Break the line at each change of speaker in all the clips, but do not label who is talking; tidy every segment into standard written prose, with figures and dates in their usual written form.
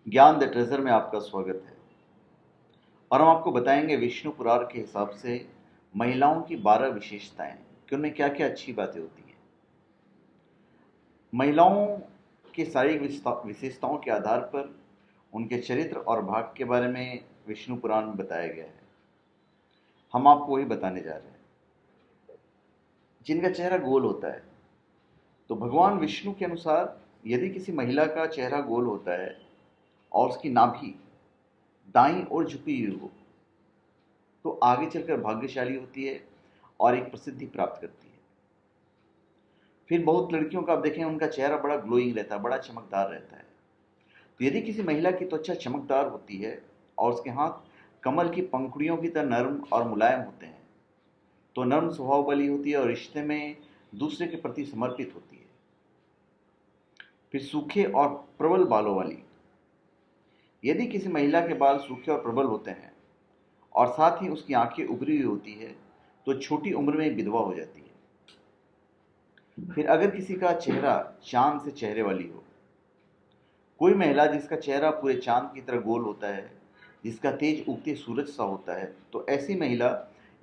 ज्ञान the treasure में आपका स्वागत है। और हम आपको बताएंगे विष्णु पुराण के हिसाब से महिलाओं की 12 विशेषताएं कि उनमें क्या क्या अच्छी बातें होती हैं। महिलाओं की शारीरिक विशेषताओं के आधार पर उनके चरित्र और भाग के बारे में विष्णु पुराण में बताया गया है। हम आपको वही बताने जा रहे हैं। जिनका चेहरा गोल होता है, तो भगवान विष्णु के अनुसार यदि किसी महिला का चेहरा गोल होता है और उसकी नाभि दाईं ओर झुकी हुई हो, तो आगे चलकर भाग्यशाली होती है और एक प्रसिद्धि प्राप्त करती है। फिर बहुत लड़कियों का आप देखें, उनका चेहरा बड़ा ग्लोइंग रहता है, बड़ा चमकदार रहता है। तो यदि किसी महिला की त्वचा चमकदार होती है और उसके हाथ कमल की पंखुड़ियों की तरह नर्म और मुलायम होते हैं, तो नर्म स्वभाव वाली होती है और रिश्ते में दूसरे के प्रति समर्पित होती है। फिर सूखे और प्रबल बालों वाली, यदि किसी महिला के बाल सूखे और प्रबल होते हैं और साथ ही उसकी आंखें उभरी हुई होती है, तो छोटी उम्र में विधवा हो जाती है। फिर अगर किसी का चेहरा चांद से चेहरे वाली हो, कोई महिला जिसका चेहरा पूरे चांद की तरह गोल होता है, जिसका तेज उगते सूरज सा होता है, तो ऐसी महिला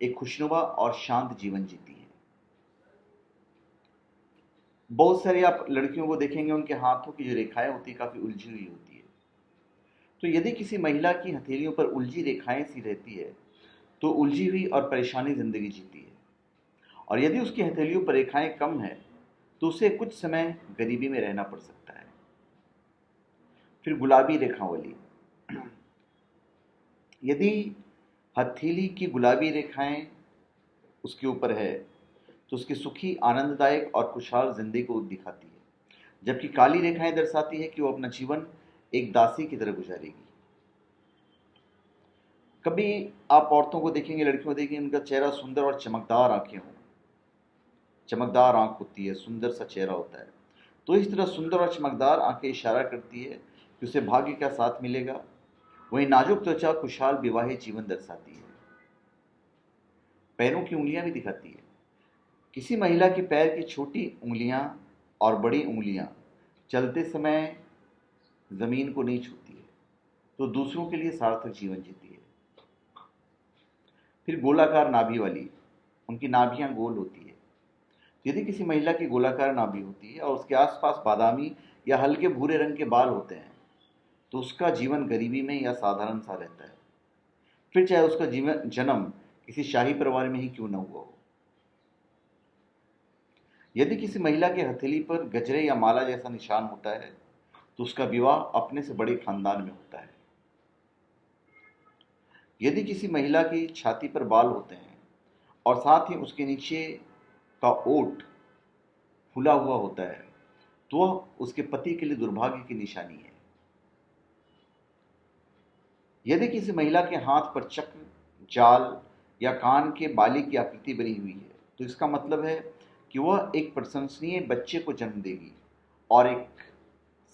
एक खुशनुमा और शांत जीवन जीती है। बहुत सारी आप लड़कियों को देखेंगे, उनके हाथों की जो रेखाएं होती है काफी उलझी हुई होती है। तो यदि किसी महिला की हथेलियों पर उलझी रेखाएं सी रहती है, तो उलझी हुई और परेशानी जिंदगी जीती है। और यदि उसकी हथेलियों पर रेखाएं कम है, तो उसे कुछ समय गरीबी में रहना पड़ सकता है। फिर गुलाबी रेखावली, यदि हथेली की गुलाबी रेखाएं उसके ऊपर है, तो उसकी सुखी, आनंददायक और खुशहाल जिंदगी को दिखाती है, जबकि काली रेखाएं दर्शाती है कि वो अपना जीवन एक दासी की तरह गुजारेगी। कभी आप औरतों को देखेंगे, लड़कियों को देखेंगे, उनका चेहरा सुंदर और चमकदार आंखें हों, चमकदार आंख होती है, सुंदर सा चेहरा होता है। तो इस तरह सुंदर और चमकदार आंखें इशारा करती है कि उसे भाग्य का साथ मिलेगा। वहीं नाजुक त्वचा खुशहाल विवाहित जीवन दर्शाती है। पैरों की उंगलियां भी दिखाती है। किसी महिला के पैर की छोटी उंगलियां और बड़ी उंगलियां चलते समय जमीन को नहीं छूती है, तो दूसरों के लिए सार्थक जीवन जीती है। फिर गोलाकार नाभि वाली, उनकी नाभियां गोल होती है। यदि किसी महिला की गोलाकार नाभि होती है और उसके आसपास बादामी या हल्के भूरे रंग के बाल होते हैं, तो उसका जीवन गरीबी में या साधारण सा रहता है, फिर चाहे उसका जीवन जन्म किसी शाही परिवार में ही क्यों न हुआ हो। यदि किसी महिला के हथेली पर गजरे या माला जैसा निशान होता है, तो उसका विवाह अपने से बड़े खानदान में होता है। यदि किसी महिला की छाती पर बाल होते हैं और साथ ही उसके नीचे का ओठ फूला हुआ होता है, तो वह उसके पति के लिए दुर्भाग्य की निशानी है। यदि किसी महिला के हाथ पर चक्र, जाल या कान के बाली की आकृति बनी हुई है, तो इसका मतलब है कि वह एक प्रशंसनीय बच्चे को जन्म देगी और एक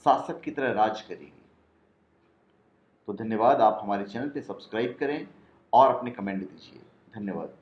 शासक की तरह राज करेगी। तो धन्यवाद। आप हमारे चैनल पे सब्सक्राइब करें और अपने कमेंट दीजिए। धन्यवाद।